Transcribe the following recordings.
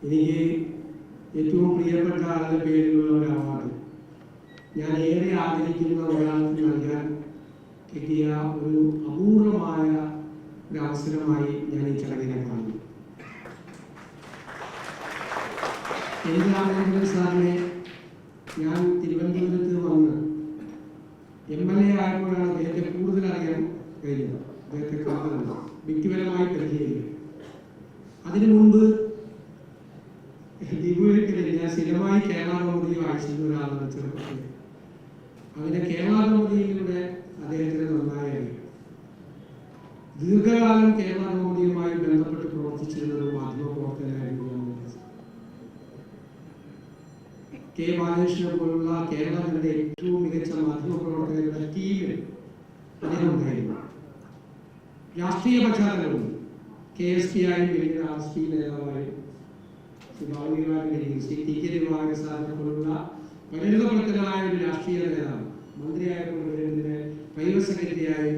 എനിക്ക് ഏറ്റവും പ്രിയപ്പെട്ട ആളുടെ പേരിലുള്ള ഒരു അവാർഡ് ഞാൻ ഏറെ ആദരിക്കുന്ന ഒരാൾക്ക് നൽകാൻ കിട്ടിയ ഒരു അപൂർവമായ ഒരു അവസരമായി ഞാൻ ഈ ചടങ്ങിനെ കാണുന്നു. രാമേന്ദ്രൻ സാറിനെ ഞാൻ തിരുവനന്തപുരത്ത് വന്ന് MLA ആയപ്പോഴാണ് അദ്ദേഹത്തെ കൂടുതൽ അറിയാൻ കഴിഞ്ഞത്. അദ്ദേഹത്തെ കാണുന്നത് വ്യക്തിപരമായി പരിചയമില്ല. അതിനു മുൻപ് ദീപുവിൽ ഞാൻ സ്ഥിരമായി കേരള കൗമുദി വായിച്ചിരുന്ന ഒരാളാണ് ചെറുപ്പത്തിൽ. അങ്ങനെ കേരള കൗമുദിയിലൂടെ അദ്ദേഹത്തിന് നന്നായി അറിയാം. ദീർഘകാലം കേരള കൗമുദിയുമായി ബന്ധപ്പെട്ട് പ്രവർത്തിച്ചിരുന്ന ഒരു മാധ്യമപ്രവർത്തകനായിരുന്നു കെ ബാലകൃഷ്ണനെ പോലുള്ള കേരളത്തിലെ ഏറ്റവും മികച്ച മാധ്യമപ്രവർത്തകരുടെ ടീമിൽ അദ്ദേഹം ഉണ്ടായിരുന്നു. രാഷ്ട്രീയ പശ്ചാത്തലമുണ്ട്. KSP ആയും വലിയ രാഷ്ട്രീയ നേതാവായും TK ദിവാകരൻ സാറിനെ പോലുള്ള പരിണിതപ്രവർത്തകനായ ഒരു രാഷ്ട്രീയ നേതാവ്, മന്ത്രിയായപ്പോൾ പ്രൈവറ്റ് സെക്രട്ടറിയായും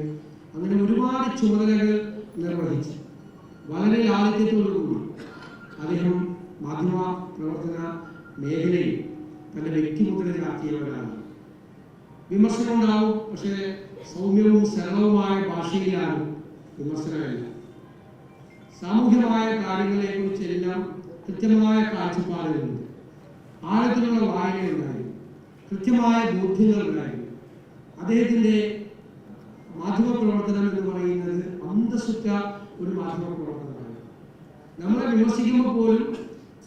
അങ്ങനെ ഒരുപാട് ചുമതലകൾ നിർവഹിച്ചു. വളരെ ലാളിത്യത്തോടുകൂടി അദ്ദേഹം മാധ്യമ പ്രവർത്തന മേഖലയിൽ തന്റെ വ്യക്തിമുദ്ര ചാർത്തിയവരാണ്. വിമർശനം ഉണ്ടാവും, പക്ഷേ സൗമ്യവും സരളവുമായ ഭാഷയിലാണ് വിമർശനമല്ല. സാമൂഹ്യമായ കാര്യങ്ങളെ കുറിച്ചെല്ലാം കൃത്യമായ കാഴ്ചപ്പാടുകളുണ്ട്. ആഴത്തിലുള്ള വായനയുണ്ടായിരുന്നു, കൃത്യമായ ബോധ്യങ്ങളുണ്ടായിരുന്നു. അദ്ദേഹത്തിന്റെ മാധ്യമപ്രവർത്തനം എന്ന് പറയുന്നത് അന്തസ്സുറ്റ ഒരു മാധ്യമപ്രവർത്തനമാണ്. നമ്മളെ വിമർശിക്കുമ്പോൾ പോലും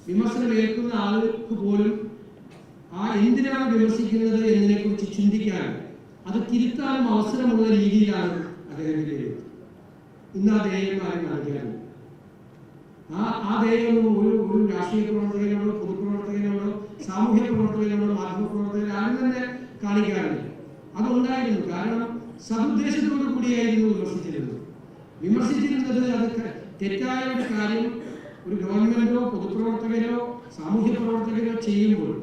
വിമർശനം ഏൽക്കുന്ന ആളുകൾക്ക് പോലും എന്തിനാണ് വിമർശിക്കുന്നത് എന്നതിനെ കുറിച്ച് ചിന്തിക്കാനും അത് തിരുത്താനും അവസരമുള്ള രീതിയിലാണ് അദ്ദേഹത്തിന്റെ ഇന്ന് ആ ധേയന്മാരെ കാണിക്കാറുണ്ട്. ആ ധേയം ഒരു രാഷ്ട്രീയ പ്രവർത്തകനോടോ പൊതുപ്രവർത്തകനോടോ സാമൂഹ്യ പ്രവർത്തകനോടോ മാധ്യമ പ്രവർത്തകനോ ആരും തന്നെ കാണിക്കാറില്ല. അതുണ്ടായിരുന്നു. കാരണം സതുദ്ദേശത്തോടു കൂടിയായിരുന്നു വിമർശിച്ചിരുന്നത്. അത് തെറ്റായ ഒരു കാര്യം ഒരു ഗവൺമെന്റോ പൊതുപ്രവർത്തകരോ സാമൂഹ്യ പ്രവർത്തകരോ ചെയ്യുമ്പോൾ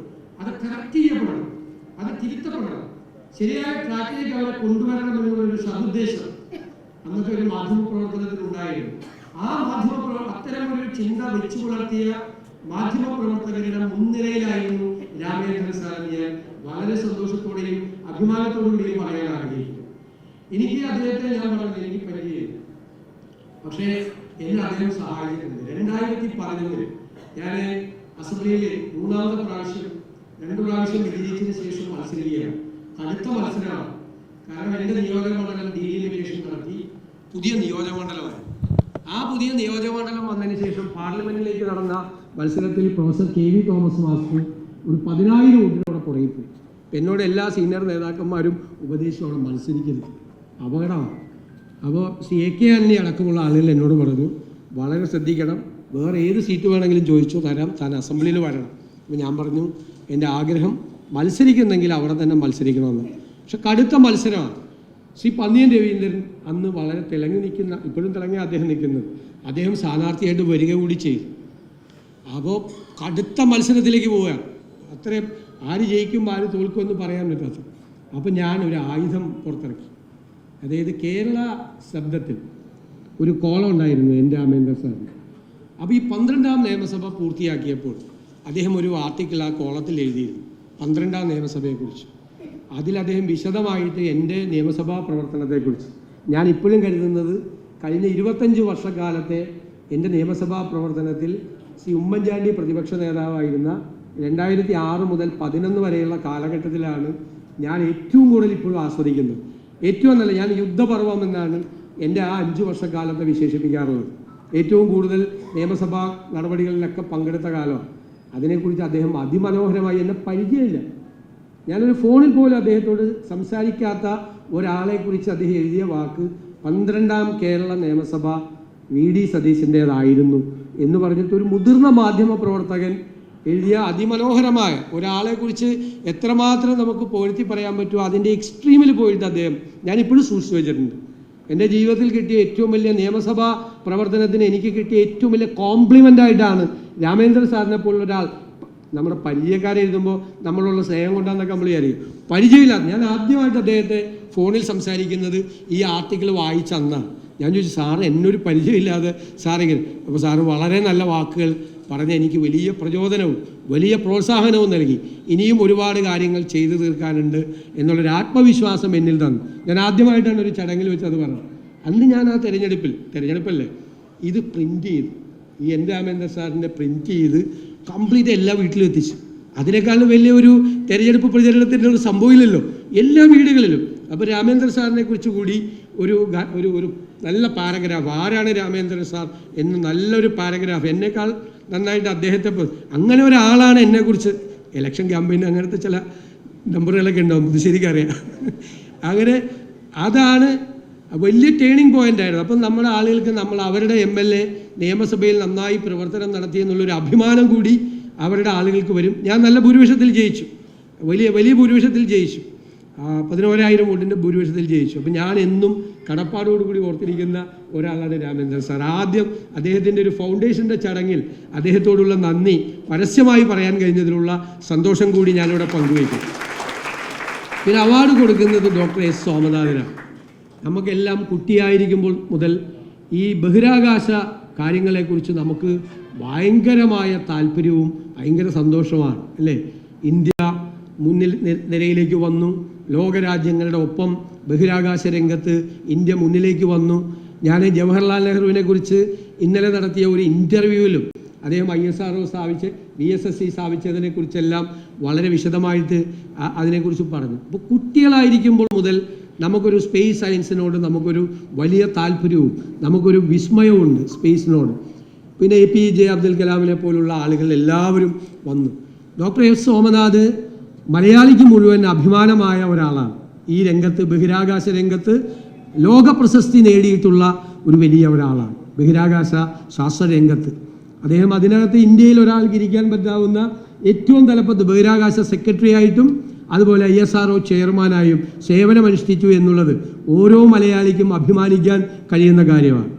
അത് കറക്റ്റ് ചെയ്യപ്പെടണം, അത് തിരുത്തപ്പെടണം, ശരിയായ ട്രാക്കിലേക്ക് അവരെ കൊണ്ടുവരണം എന്നുള്ളൊരു സതുദ്ദേശം അന്നത്തെ ഒരു മാധ്യമ പ്രവർത്തനത്തിൽ ഉണ്ടായിരുന്നു. ആ അത്തരമൊരു ചിന്ത വെച്ചു പുലർത്തിയ മാധ്യമ പ്രവർത്തകരുടെ മുൻനിരയിലായിരുന്നു രാമേന്ദ്രൻ സാർ. ഞാൻ വളരെ സന്തോഷത്തോടെയും അഭിമാനത്തോടുകൂടിയും പറയാൻ ആഗ്രഹിക്കുന്നു. എനിക്ക് അദ്ദേഹത്തെ ഞാൻ പറഞ്ഞത് എനിക്ക് പരിചയമില്ല, പക്ഷേ എന്നെ അദ്ദേഹം സഹായിച്ചിട്ടുണ്ട്. 2011 ഞാൻ അസംബ്ലിയിൽ 3ാമത്തെ പ്രാവശ്യം 2 പ്രാവശ്യം വിജയിച്ചതിന് ശേഷം മത്സരിക്കുകയാണ്. കടുത്ത മത്സരമാണ്. കാരണം എൻ്റെ നിയോജകമണ്ഡലം ഡീലിമിറ്റേഷൻ നടത്തി പുതിയ നിയോജകമണ്ഡലമായി. ആ പുതിയ നിയോജകമണ്ഡലം വന്നതിന് ശേഷം പാർലമെന്റിലേക്ക് നടന്ന മത്സരത്തിൽ പ്രൊഫസർ KV തോമസ് മാസ്റ്റർ ഒരു 10,000 വോട്ടിനോടെ പുറകിപ്പോയി. എന്നോട് എല്ലാ സീനിയർ നേതാക്കന്മാരും ഉപദേശിച്ചോടെ മത്സരിക്കുന്നു, അപകടമാണ്. അപ്പോൾ AK ആന്റണി അടക്കമുള്ള ആളുകൾ എന്നോട് പറഞ്ഞു, വളരെ ശ്രദ്ധിക്കണം, വേറെ ഏത് സീറ്റ് വേണമെങ്കിലും ചോദിച്ചോ തരാം, താൻ അസംബ്ലിയിൽ വരണം. അപ്പോൾ ഞാൻ പറഞ്ഞു, എൻ്റെ ആഗ്രഹം മത്സരിക്കുന്നെങ്കിൽ അവിടെ തന്നെ മത്സരിക്കണമെന്ന്. പക്ഷെ കടുത്ത മത്സരമാണ്. പന്നിയൻ രവീന്ദ്രൻ അന്ന് വളരെ തിളങ്ങി നിൽക്കുന്ന, ഇപ്പോഴും തിളങ്ങി അദ്ദേഹം നിൽക്കുന്നത്, അദ്ദേഹം സ്ഥാനാർത്ഥിയായിട്ട് വരിക കൂടി ചെയ്തു. അപ്പോൾ കടുത്ത മത്സരത്തിലേക്ക് പോവുകയാണ്. അത്രയും ആര് ജയിക്കും ആര് തോൽക്കുമെന്ന് പറയാൻ പറ്റാത്ത. അപ്പം ഞാൻ ഒരു ആയുധം പുറത്തിറക്കി. അതായത് കേരള ശബ്ദത്തിൽ ഒരു കോളം ഉണ്ടായിരുന്നു എൻ്റെ രാമേന്ദ്രൻ സാറിന്. അപ്പോൾ ഈ 12ാം നിയമസഭ പൂർത്തിയാക്കിയപ്പോൾ അദ്ദേഹം ഒരു ആർട്ടിക്കിൾ ആ കോളത്തിൽ എഴുതിയിരുന്നു 12ാം നിയമസഭയെക്കുറിച്ച്. അതിൽ അദ്ദേഹം വിശദമായിട്ട് എൻ്റെ നിയമസഭാ പ്രവർത്തനത്തെക്കുറിച്ച്, ഞാൻ ഇപ്പോഴും കരുതുന്നത് കഴിഞ്ഞ 25 വർഷക്കാലത്തെ എൻ്റെ നിയമസഭാ പ്രവർത്തനത്തിൽ ഉമ്മൻചാണ്ടി പ്രതിപക്ഷ നേതാവായിരുന്ന 2006 മുതൽ 2011 വരെയുള്ള കാലഘട്ടത്തിലാണ് ഞാൻ ഏറ്റവും കൂടുതൽ ഇപ്പോഴും ആസ്വദിക്കുന്നത്. ഏറ്റവും നല്ല, ഞാൻ യുദ്ധപർവം എന്നാണ് എൻ്റെ ആ 5 വർഷക്കാലത്തെ വിശേഷിപ്പിക്കാറുള്ളത്. ഏറ്റവും കൂടുതൽ നിയമസഭാ നടപടികളിലൊക്കെ പങ്കെടുത്ത കാലമാണ്. അതിനെക്കുറിച്ച് അദ്ദേഹം അതിമനോഹരമായി, എന്നെ പരിചയമില്ല, ഞാനൊരു ഫോണിൽ പോലും അദ്ദേഹത്തോട് സംസാരിക്കാത്ത ഒരാളെക്കുറിച്ച് അദ്ദേഹം എഴുതിയ വാക്ക് 12ാം കേരള നിയമസഭ VD സതീശൻ്റേതായിരുന്നു എന്ന് പറഞ്ഞിട്ട് ഒരു മുതിർന്ന മാധ്യമ പ്രവർത്തകൻ എഴുതിയ അതിമനോഹരമായ ഒരാളെക്കുറിച്ച് എത്രമാത്രം നമുക്ക് പുകഴ്ത്തി പറയാൻ പറ്റുമോ അതിൻ്റെ എക്സ്ട്രീമിൽ പോയിട്ട് അദ്ദേഹം ഞാനിപ്പോഴും സൂക്ഷിച്ചു വെച്ചിട്ടുണ്ട്. എൻ്റെ ജീവിതത്തിൽ കിട്ടിയ ഏറ്റവും വലിയ നിയമസഭാ പ്രവർത്തനത്തിന് എനിക്ക് കിട്ടിയ ഏറ്റവും വലിയ കോംപ്ലിമെൻ്റ് ആയിട്ടാണ് രാമേന്ദ്രൻ സാറിനെ പോലുള്ള ഒരാൾ. നമ്മുടെ പരിചയക്കാരെ എഴുതുമ്പോൾ നമ്മളുള്ള സ്നേഹം കൊണ്ടാന്നൊക്കെ നമ്മൾ അറിയും. പരിചയമില്ല. ഞാൻ ആദ്യമായിട്ട് അദ്ദേഹത്തെ ഫോണിൽ സംസാരിക്കുന്നത് ഈ ആർട്ടിക്കിൾ വായിച്ചന്നാണ്. ഞാൻ ചോദിച്ചു, സാറ് എന്നൊരു പരിചയമില്ലാതെ സാറിങ്ങനെ. അപ്പോൾ സാറ് വളരെ നല്ല വാക്കുകൾ പറഞ്ഞ് എനിക്ക് വലിയ പ്രചോദനവും വലിയ പ്രോത്സാഹനവും നൽകി. ഇനിയും ഒരുപാട് കാര്യങ്ങൾ ചെയ്തു തീർക്കാനുണ്ട് എന്നുള്ളൊരു ആത്മവിശ്വാസം എന്നിൽ തന്നു. ഞാൻ ആദ്യമായിട്ടാണ് ഒരു ചടങ്ങിൽ വെച്ച് അത് പറഞ്ഞത്. അന്ന് ഞാൻ ആ തിരഞ്ഞെടുപ്പല്ലേ ഇത് പ്രിൻ്റ് ചെയ്ത്, ഈ എൻ രാമേന്ദ്രൻ സാറിൻ്റെ പ്രിൻ്റ് ചെയ്ത് കംപ്ലീറ്റ് എല്ലാ വീട്ടിലും എത്തിച്ചു. അതിനേക്കാളും വലിയൊരു തെരഞ്ഞെടുപ്പ് പ്രചരണത്തിൻ്റെ ഒരു സംഭവമില്ലല്ലോ, എല്ലാ വീടുകളിലും. അപ്പോൾ രാമേന്ദ്രൻ സാറിനെ കുറിച്ച് കൂടി ഒരു നല്ല പാരഗ്രാഫ്, ആരാണ് രാമേന്ദ്രൻ സാർ എന്ന് നല്ലൊരു പാരഗ്രാഫ്, എന്നേക്കാൾ നന്നായിട്ട് അദ്ദേഹത്തെ അങ്ങനെ ഒരാളാണ് എന്നെക്കുറിച്ച്. ഇലക്ഷൻ ക്യാമ്പയിന് അങ്ങനത്തെ ചില നമ്പറുകളൊക്കെ ഉണ്ടാവും, ഇത് ശരിക്കറിയാം. അങ്ങനെ അതാണ് വലിയ ടേണിംഗ് പോയിൻ്റ് ആയിരുന്നു. അപ്പം നമ്മുടെ ആളുകൾക്ക് അവരുടെ MLA നിയമസഭയിൽ നന്നായി പ്രവർത്തനം നടത്തിയെന്നുള്ളൊരു അഭിമാനം കൂടി അവരുടെ ആളുകൾക്ക് വരും. ഞാൻ നല്ല ഭൂരിപക്ഷത്തിൽ ജയിച്ചു, വലിയ ഭൂരിപക്ഷത്തിൽ ജയിച്ചു, 11,000 വോട്ടിൻ്റെ ഭൂരിപക്ഷത്തിൽ ജയിച്ചു. അപ്പം ഞാൻ എന്നും കടപ്പാടോടുകൂടി ഓർത്തിരിക്കുന്ന ഒരാളാണ് രാമേന്ദ്രൻ സാർ. ആദ്യം അദ്ദേഹത്തിൻ്റെ ഒരു ഫൗണ്ടേഷൻ്റെ ചടങ്ങിൽ അദ്ദേഹത്തോടുള്ള നന്ദി പരസ്യമായി പറയാൻ കഴിഞ്ഞതിലുള്ള സന്തോഷം കൂടി ഞാനിവിടെ പങ്കുവയ്ക്കും. പിന്നെ അവാർഡ് കൊടുക്കുന്നത് ഡോക്ടർ S. സോമനാഥനാണ്. നമുക്കെല്ലാം കുട്ടിയായിരിക്കുമ്പോൾ മുതൽ ഈ ബഹിരാകാശ കാര്യങ്ങളെക്കുറിച്ച് നമുക്ക് ഭയങ്കരമായ താല്പര്യവും ഭയങ്കര സന്തോഷമാണ്, അല്ലേ? ഇന്ത്യ മുന്നിൽ നിരയിലേക്ക് വന്നു, ലോകരാജ്യങ്ങളുടെ ഒപ്പം ബഹിരാകാശ രംഗത്ത് ഇന്ത്യ മുന്നിലേക്ക് വന്നു. ഞാൻ ജവഹർലാൽ നെഹ്റുവിനെ കുറിച്ച് ഇന്നലെ നടത്തിയ ഒരു ഇൻ്റർവ്യൂവിലും അദ്ദേഹം ISRO സ്ഥാപിച്ച് VSSC സ്ഥാപിച്ചതിനെക്കുറിച്ചെല്ലാം വളരെ വിശദമായിട്ട് അതിനെക്കുറിച്ച് പറഞ്ഞു. അപ്പോൾ കുട്ടികളായിരിക്കുമ്പോൾ മുതൽ നമുക്കൊരു സ്പേസ് സയൻസിനോട് നമുക്കൊരു വലിയ താല്പര്യവും നമുക്കൊരു വിസ്മയവുമുണ്ട് സ്പേസിനോട്. പിന്നെ APJ അബ്ദുൽ കലാമിനെ പോലുള്ള ആളുകൾ എല്ലാവരും വന്നു. Doctor S. സോമനാഥ് മലയാളിക്ക് മുഴുവൻ അഭിമാനമായ ഒരാളാണ്. ഈ രംഗത്ത്, ബഹിരാകാശ രംഗത്ത് ലോക പ്രശസ്തി നേടിയിട്ടുള്ള ഒരു വലിയ ഒരാളാണ് ബഹിരാകാശ ശാസ്ത്ര രംഗത്ത്. അദ്ദേഹം അതിനകത്ത് ഇന്ത്യയിൽ ഒരാൾക്ക് ഇരിക്കാൻ പറ്റാവുന്ന ഏറ്റവും തലപ്പത്ത് ബഹിരാകാശ സെക്രട്ടറി ആയിട്ടും അതുപോലെ ISRO ചെയർമാനായും സേവനമനുഷ്ഠിച്ചു എന്നുള്ളത് ഓരോ മലയാളിക്കും അഭിമാനിക്കാൻ കഴിയുന്ന കാര്യമാണ്.